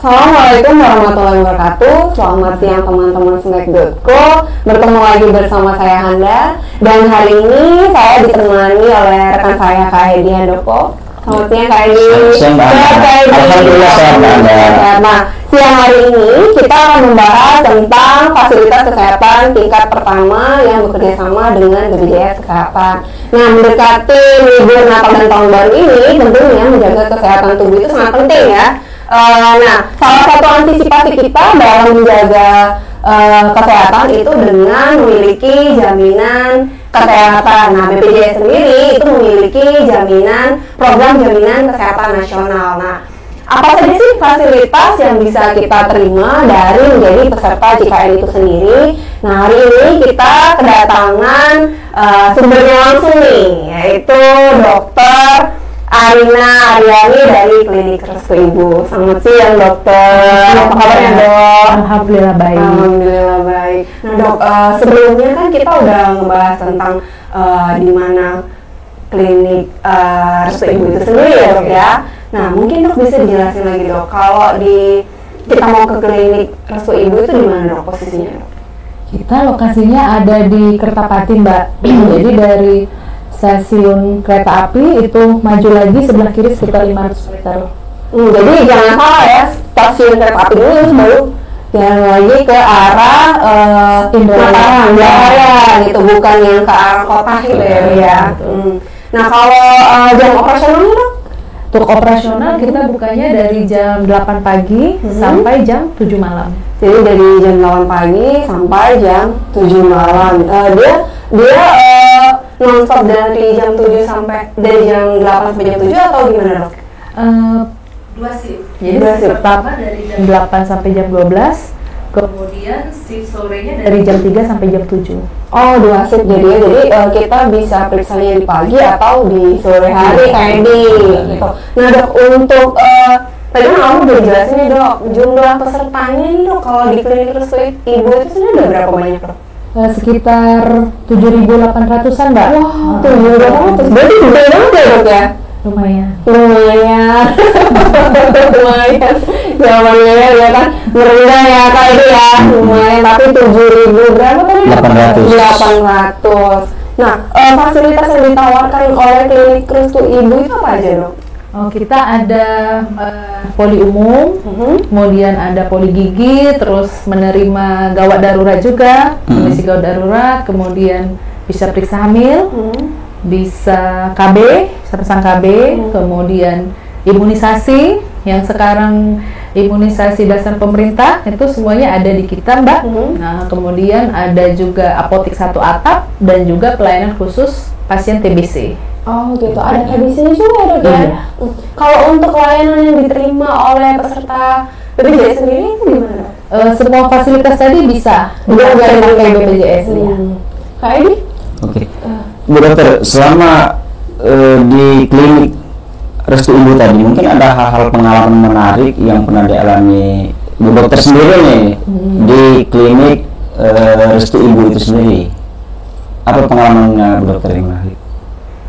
Assalamualaikum warahmatullahi wabarakatuh. Selamat siang teman-teman Snack.co. Bertemu lagi bersama saya Handa. Dan hari ini saya ditemani oleh rekan saya Kak Hedi Handoko. Selamat siang Kak Hedi. Alhamdulillah sehat Mbak Handa. Nah, siang hari ini kita akan membahas tentang fasilitas kesehatan tingkat pertama yang bekerja sama dengan BPJS Kesehatan. Nah, mendekati libur Natal dan Tahun Baru ini, tentunya menjaga kesehatan tubuh itu sangat penting ya. Nah, salah satu antisipasi kita dalam menjaga kesehatan itu dengan memiliki jaminan kesehatan. Nah, BPJS sendiri itu memiliki program jaminan kesehatan nasional. Nah, apa saja sih fasilitas yang bisa kita terima dari menjadi peserta JKN itu sendiri? Nah, hari ini kita kedatangan sumbernya langsung nih, yaitu Dokter Arina Aryani dari Klinik Restu Ibu. Selamat siang dokter. Apa kabarnya dok? Alhamdulillah baik. Alhamdulillah baik. Nah dok, sebelumnya kan kita udah ngebahas tentang di mana Klinik Restu Ibu itu sendiri ya dok ya. Nah mungkin dok bisa dijelasin lagi dok, kalau kita mau ke Klinik Restu Ibu itu di mana dok posisinya dok? Kita lokasinya ada di Kertapati Mbak. Jadi dari stasiun kereta api itu maju lagi sebelah kiri sekitar 500 meter. Jadi jangan salah ya, stasiun kereta api dulu baru jalan lagi ke arah Mataram, gitu, bukan yang ke arah kota gitu ya. Nah kalau jam operasionalnya dok? Untuk operasional kita bukanya dari jam 8 pagi sampai jam 7 malam. Jadi dari jam 8 pagi sampai jam 7 malam. Dia non-stop dari jam 7 sampai dari jam 8 sampai jam 7 atau gimana dok? Dua shift. Jadi shift pertama dari jam 8 sampai jam 12, kemudian shift sorenya dari jam 3 sampai jam 7. Oh, dua shift jadi ya. Jadi kita bisa periksanya di pagi atau di sore hari kayak gitu. Nah dok, untuk tadi kan kamu udah jelasin nih dok, jumlah pesertanya nih dok kalau di Klinik Restu Ibu itu sebenarnya ada berapa banyak dok? Sekitar 7.800-an Mbak. Wah, 7.800. Berarti gede banget ya dok ya? Lumayan. Jawabannya ya kan merendah ya Kak itu ya. Lumayan, tapi 7.000 berapa tadi? 800. Nah, fasilitas yang ditawarkan oleh Klinik Restu Ibu itu apa aja dok? Oh, kita ada poli umum, kemudian ada poli gigi, terus menerima gawat darurat juga, kondisi gawat darurat, kemudian bisa periksa hamil, bisa KB, pasang KB, kemudian imunisasi, yang sekarang imunisasi dasar pemerintah, itu semuanya ada di kita Mbak. Nah, kemudian ada juga apotik satu atap, dan juga pelayanan khusus pasien TBC. Oh gitu, ada TBC-nya juga ya dok ya? Kalau untuk layanan yang diterima oleh peserta BPJS sendiri itu gimana? Semua fasilitas tadi bisa pakai BPJS ya. Kak Edi? Oke. Bu dokter, selama di Klinik Restu Ibu tadi mungkin ada hal-hal pengalaman menarik yang pernah dialami Bu dokter sendiri nih di Klinik Restu Ibu itu sendiri. Apa pengalamannya Bu dokter yang menarik?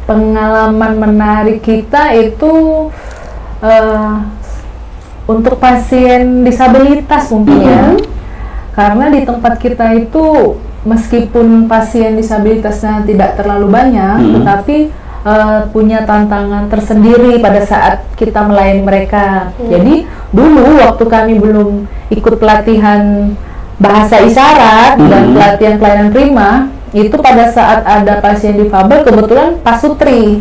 Pengalaman menarik kita itu untuk pasien disabilitas mungkin ya, karena di tempat kita itu meskipun pasien disabilitasnya tidak terlalu banyak, tetapi punya tantangan tersendiri pada saat kita melayani mereka. Jadi dulu waktu kami belum ikut pelatihan bahasa isyarat dan pelatihan pelayanan prima, itu pada saat ada pasien difabel kebetulan pasutri,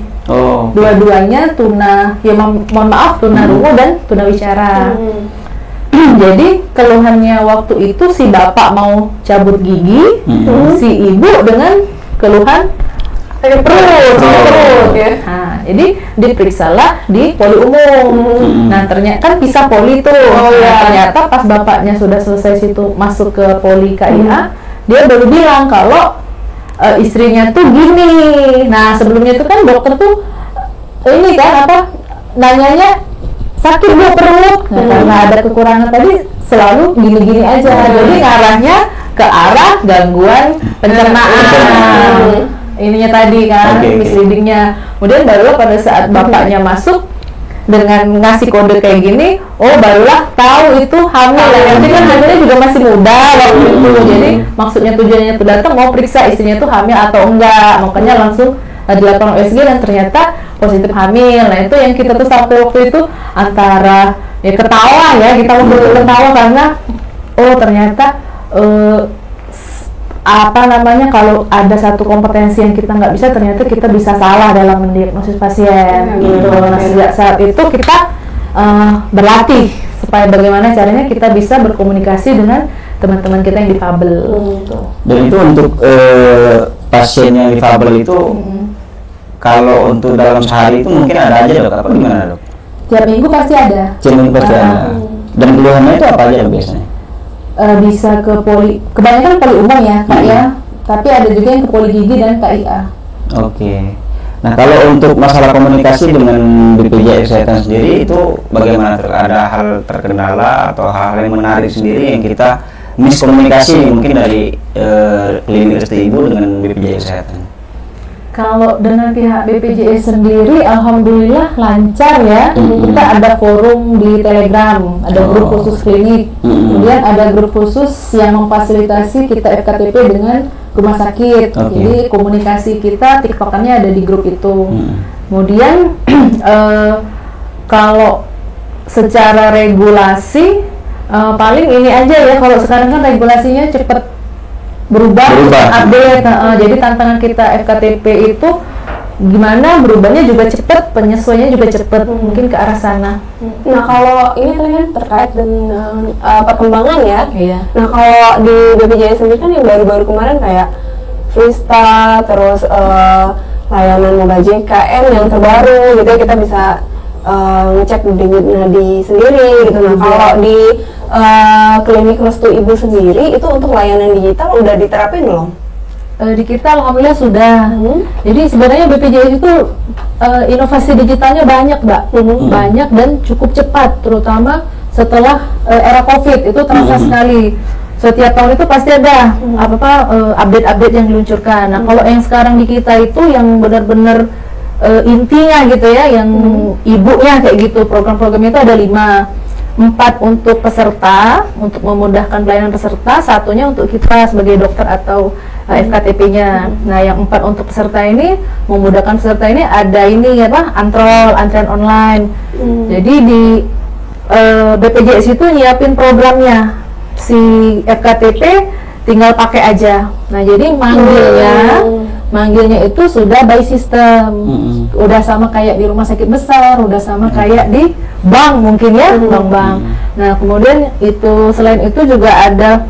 dua-duanya mohon maaf tunarungu dan tunawicara. Jadi keluhannya waktu itu si bapak mau cabut gigi, si ibu dengan keluhan perut ya. Nah, jadi diperiksalah di poli umum. Nah, ternyata kan pisah poli tuh. Ternyata pas bapaknya sudah selesai situ masuk ke poli KIA, dia baru bilang kalau istrinya tuh gini. Nah, sebelumnya itu kan dokter tuh ini kan nanyanya sakit bu perut, karena ada kekurangan tadi selalu gini-gini aja. Jadi ngarahnya ke arah gangguan pencernaan. Ininya tadi kan, misleadingnya. Kemudian baru pada saat bapaknya masuk, dengan ngasih kode kayak gini, oh barulah tahu itu hamil. Nanti kan hamilnya juga masih muda waktu itu, jadi maksudnya tujuannya itu datang mau periksa istrinya tuh hamil atau enggak, makanya langsung dilakukan USG dan ternyata positif hamil. Nah itu yang kita tuh sampai waktu itu antara ya ketawa ya, kita mau ketawa karena oh ternyata apa namanya, kalau ada satu kompetensi yang kita nggak bisa, ternyata kita bisa salah dalam mendiagnosis pasien gitu. Nah sejak saat itu kita berlatih supaya bagaimana caranya kita bisa berkomunikasi dengan teman-teman kita yang difabel. Dan itu untuk pasien yang difabel itu kalau untuk dalam sehari itu mungkin ada aja dok, apa gimana dok? Tiap minggu pasti ada. Tiap minggu pasti ada. Dan keluhannya itu apa aja dok biasanya? Bisa ke kebanyakan poli umum ya Kak ya, tapi ada juga yang ke poli gigi dan KIA. Oke. Nah kalau untuk masalah komunikasi dengan BPJS Kesehatan sendiri itu bagaimana? Ada hal terkendala atau hal yang menarik sendiri yang kita miskomunikasi mungkin dari klinik Restu Ibu dengan BPJS Kesehatan? Kalau dengan pihak BPJS sendiri, alhamdulillah lancar ya. Kita ada forum di Telegram, ada grup khusus klinik, kemudian ada grup khusus yang memfasilitasi kita FKTP dengan rumah sakit. Jadi komunikasi kita, tiktokannya ada di grup itu. Kemudian kalau secara regulasi paling ini aja ya, kalau sekarang kan regulasinya cepat berubah. Update. Jadi tantangan kita FKTP itu gimana berubahnya juga cepat, penyesuaiannya juga cepat, mungkin ke arah sana. Nah kalau ini kan terkait dengan perkembangan ya. Iya. Nah kalau di BPJS sendiri kan yang baru-baru kemarin kayak Vista, terus layanan mobile JKN yang terbaru gitu, kita bisa ngecek denyut nadi sendiri gitu. Nah kalau di klinik Restu Ibu sendiri itu untuk layanan digital udah diterapin belum? Di kita alhamdulillah sudah. Jadi sebenarnya BPJS itu inovasi digitalnya banyak Mbak, banyak dan cukup cepat, terutama setelah era COVID itu terasa sekali. Setiap tahun itu pasti ada update-update yang diluncurkan. Nah kalau yang sekarang di kita itu yang benar-benar intinya gitu ya, yang ibunya kayak gitu, program-programnya itu ada 5. 4 untuk peserta, untuk memudahkan pelayanan peserta, satunya untuk kita sebagai dokter atau FKTP-nya. Nah, yang 4 untuk peserta ini, memudahkan peserta ini ada ini apa? Antrian online. Jadi di BPJS itu nyiapin programnya, si FKTP tinggal pakai aja. Nah, jadi manggilnya itu sudah by system, udah sama kayak di rumah sakit besar, udah sama kayak di bank mungkin ya, bank. Nah kemudian itu selain itu juga ada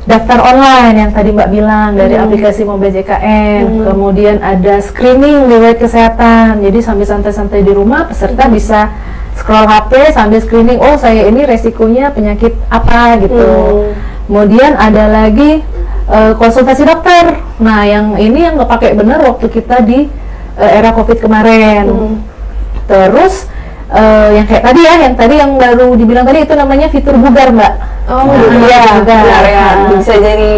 daftar online yang tadi Mbak bilang dari aplikasi Mobile JKN, kemudian ada screening riwayat kesehatan, jadi sambil santai-santai di rumah peserta bisa scroll HP sambil screening, oh saya ini resikonya penyakit apa gitu. Kemudian ada lagi konsultasi dokter. Nah yang ini yang nggak pakai benar waktu kita di era COVID kemarin. Terus yang kayak tadi ya, yang baru dibilang tadi itu namanya fitur bugar Mbak. Iya, benar ya. Bisa jadi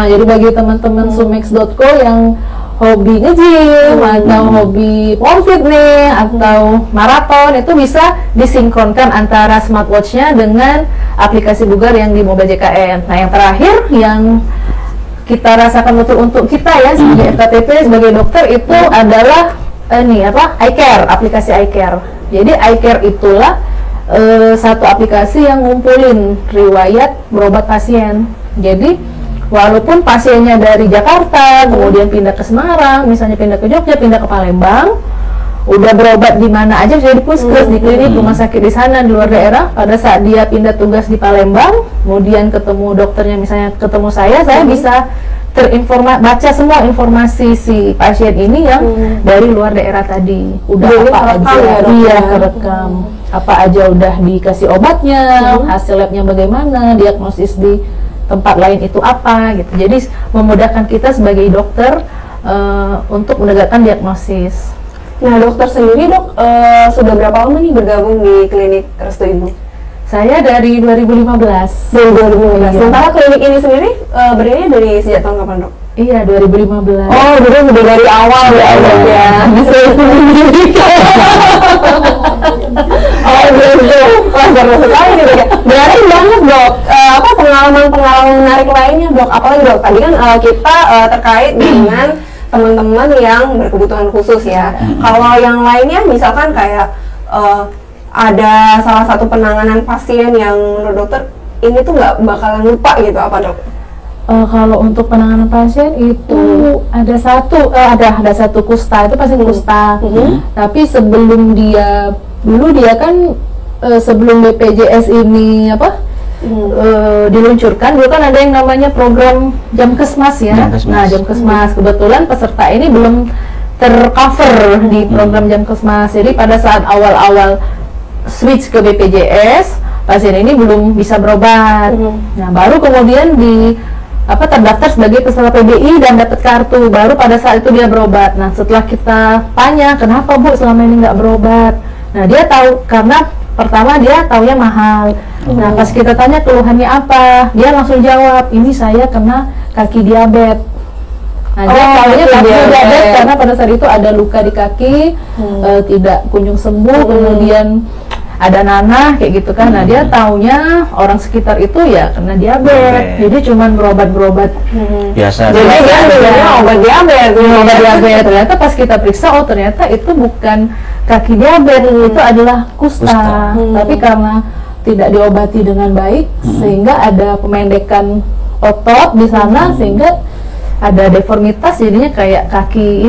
jadi bagi teman-teman sumex.co yang hobi nge-gym atau hobi powerfit nih atau maraton, itu bisa disinkronkan antara smartwatch-nya dengan aplikasi bugar yang di Mobile JKN. Nah yang terakhir yang kita rasakan betul untuk kita ya sebagai FKTP, sebagai dokter itu adalah iCare, aplikasi iCare. Jadi iCare itulah satu aplikasi yang ngumpulin riwayat berobat pasien. Jadi walaupun pasiennya dari Jakarta, kemudian pindah ke Semarang, misalnya pindah ke Jogja, pindah ke Palembang, udah berobat di mana aja, bisa di puskes, di klinik, rumah sakit di sana, di luar daerah, pada saat dia pindah tugas di Palembang, kemudian ketemu dokternya, misalnya ketemu saya bisa baca semua informasi si pasien ini yang dari luar daerah tadi. Udah apa aja, kerekam. Apa aja udah dikasih obatnya, hasil labnya bagaimana, diagnosis di tempat lain itu apa gitu. Jadi memudahkan kita sebagai dokter untuk menegakkan diagnosis. Nah dokter sendiri dok, sudah berapa lama nih bergabung di klinik Restu Ibu? Saya dari 2015. Dari 2015. Sementara klinik ini sendiri berdiri dari sejak tahun kapan dok? Iya, 2015. Oh, jadi udah dari awal Dari ya, awal. Dok, ya. Bisa Oh gitu. Wah, seru sekali nih, Dok, ya. Berarti banget, Dok. Apa pengalaman-pengalaman menarik lainnya, Dok? Apalagi, Dok? Tadi kan kita terkait dengan teman-teman yang berkebutuhan khusus ya. Kalau yang lainnya misalkan kayak ada salah satu penanganan pasien yang menurut dokter ini tuh nggak bakalan lupa gitu, apa, Dok? Kalau untuk penanganan pasien itu ada satu kusta, itu pasien kusta. Tapi sebelum dulu dia kan sebelum BPJS ini diluncurkan, dulu kan ada yang namanya program Jamkesmas ya. Jamkesmas. Nah, Jamkesmas kebetulan peserta ini belum tercover di program Jamkesmas. Jadi pada saat awal-awal switch ke BPJS, pasien ini belum bisa berobat. Nah, baru kemudian terdaftar sebagai peserta PBI dan dapat kartu, baru pada saat itu dia berobat. Nah, setelah kita tanya kenapa Bu selama ini nggak berobat, nah dia tahu karena pertama dia taunya mahal. Nah, pas kita tanya keluhannya apa, dia langsung jawab, ini saya kena kaki diabetes. Nah, dia tahunya kaki diabetes karena pada saat itu ada luka di kaki, tidak kunjung sembuh, kemudian ada nanah kayak gitu kan. Nah, dia taunya orang sekitar itu ya kena diabetes, jadi cuman berobat-berobat Biasa. Jadi dia belinya obat diabetes. Ternyata pas kita periksa, oh ternyata itu bukan kaki diabetes, itu adalah kusta. Tapi karena tidak diobati dengan baik, sehingga ada pemendekan otot di sana, sehingga ada deformitas, jadinya kayak kaki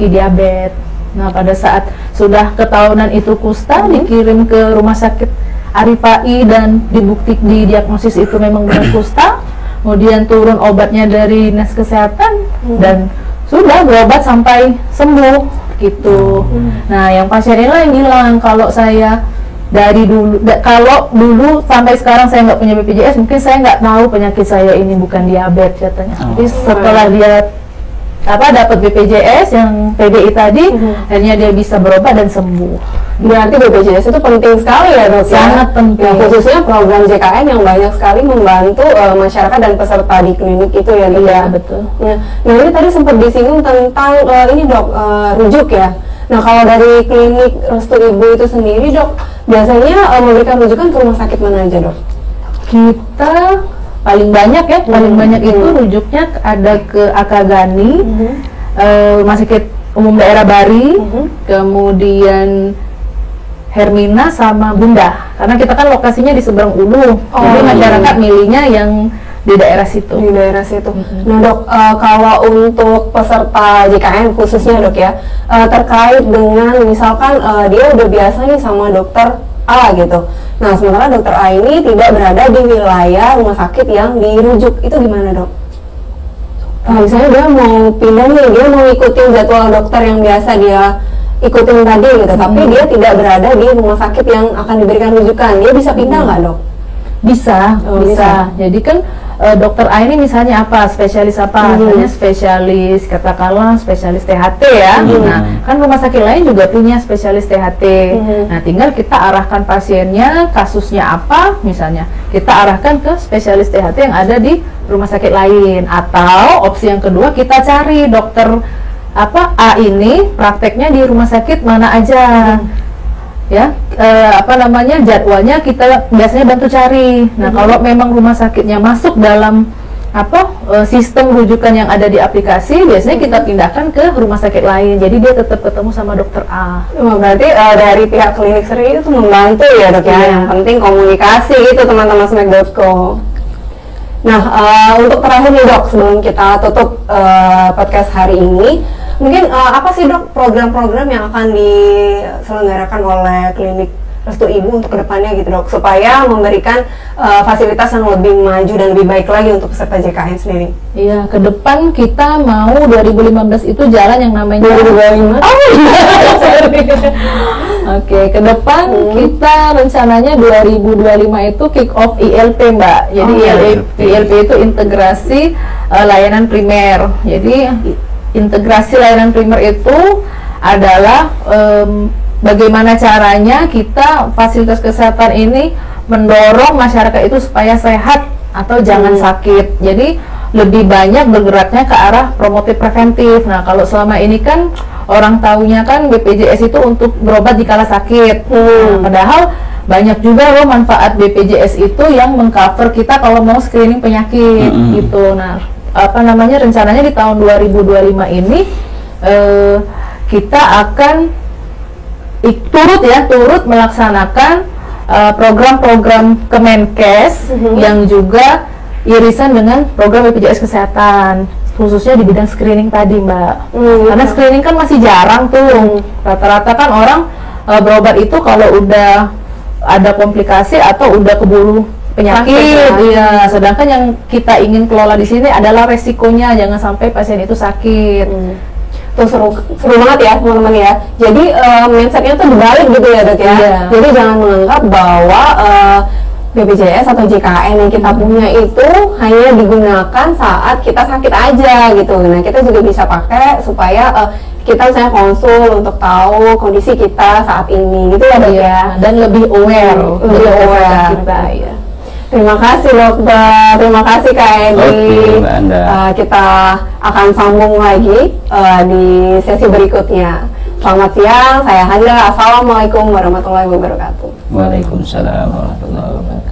diabetes. Nah, pada saat sudah ketahuan itu kusta, dikirim ke rumah sakit Arifai dan didiagnosis itu memang benar kusta. Kemudian turun obatnya dari dinas kesehatan dan sudah berobat sampai sembuh gitu. Nah, yang pasien ini yang bilang kalau saya kalau dulu sampai sekarang saya nggak punya BPJS, mungkin saya nggak tahu penyakit saya ini bukan diabetes katanya. Tapi setelah dia dapat BPJS yang PBI tadi, akhirnya dia bisa berobat dan sembuh. Berarti BPJS itu penting sekali ya, Dok? Sangat penting. Ya, khususnya program JKN yang banyak sekali membantu masyarakat dan peserta di klinik itu ya, Dok? Iya, Ya? betul. Nah, ini tadi sempat disinggung tentang ini, Dok, rujuk ya. Nah, kalau dari klinik Restu Ibu itu sendiri, Dok, biasanya memberikan rujukan ke rumah sakit mana aja, Dok? Kita paling banyak itu rujuknya ada ke Akagani, Rumah Sakit Umum Daerah Bari, kemudian Hermina sama Bunda, karena kita kan lokasinya di seberang Ulu, jadi masyarakat milihnya yang di daerah situ. Di daerah situ. Nah, Dok, kalau untuk peserta JKN khususnya, Dok, ya, terkait dengan misalkan dia udah biasa nih sama dokter A gitu. Nah, sementara dokter A ini tidak berada di wilayah rumah sakit yang dirujuk, itu gimana, Dok? Misalnya dia mau pindah nih, dia mau ikutin jadwal dokter yang biasa dia ikutin tadi gitu, tapi dia tidak berada di rumah sakit yang akan diberikan rujukan, dia bisa pindah nggak, Dok? Bisa. Jadi kan dokter A ini misalnya apa, spesialis apa? Misalnya spesialis katakanlah spesialis THT ya. Nah, kan rumah sakit lain juga punya spesialis THT. Nah, tinggal kita arahkan pasiennya, kasusnya apa, misalnya kita arahkan ke spesialis THT yang ada di rumah sakit lain. Atau opsi yang kedua, kita cari dokter A ini prakteknya di rumah sakit mana aja. Ya, jadwalnya kita biasanya bantu cari. Nah, kalau memang rumah sakitnya masuk dalam sistem rujukan yang ada di aplikasi, biasanya kita pindahkan ke rumah sakit lain. Jadi dia tetap ketemu sama dokter A. Berarti dari pihak klinik Sri itu membantu ya, Dok, ya. Yang penting komunikasi gitu, teman-teman smack.co. Nah, untuk terakhir nih, Dok, sebelum kita tutup podcast hari ini, mungkin apa sih, Dok, program-program yang akan diselenggarakan oleh klinik Restu Ibu untuk kedepannya gitu, Dok, supaya memberikan fasilitas yang lebih maju dan lebih baik lagi untuk peserta JKN sendiri? Iya, ke depan kita mau 2015 itu jalan yang namanya 2025. Oke, ke depan kita rencananya 2025 itu kick off ILP, Mbak. Jadi ILP itu integrasi layanan primer. Jadi integrasi layanan primer itu adalah bagaimana caranya kita fasilitas kesehatan ini mendorong masyarakat itu supaya sehat atau jangan sakit. Jadi lebih banyak bergeraknya ke arah promotif preventif. Nah, kalau selama ini kan orang taunya kan BPJS itu untuk berobat di kala sakit. Nah, padahal banyak juga loh manfaat BPJS itu yang mengcover kita kalau mau screening penyakit gitu. Nah, apa namanya, rencananya di tahun 2025 ini kita akan turut melaksanakan program-program Kemenkes yang juga irisan dengan program BPJS Kesehatan, khususnya di bidang screening tadi, Mbak. Karena screening kan masih jarang tuh. Rata-rata kan orang berobat itu kalau udah ada komplikasi atau udah keburu penyakit, iya. Sedangkan yang kita ingin kelola di sini adalah resikonya, jangan sampai pasien itu sakit. Tuh seru banget ya teman-teman ya. Jadi mindsetnya tuh dibalik gitu ya, Dok ya. Jadi jangan menganggap bahwa BPJS atau JKN yang kita punya itu hanya digunakan saat kita sakit aja gitu. Nah, kita juga bisa pakai supaya kita misalnya konsul untuk tahu kondisi kita saat ini gitu ya, Dok ya. Dan lebih aware, lebih aware kita ya. Terima kasih dokter, terima kasih Kak Edi. Kita akan sambung lagi di sesi berikutnya. Selamat siang, saya Handa. Assalamualaikum warahmatullahi wabarakatuh. Waalaikumsalam warahmatullahi wabarakatuh.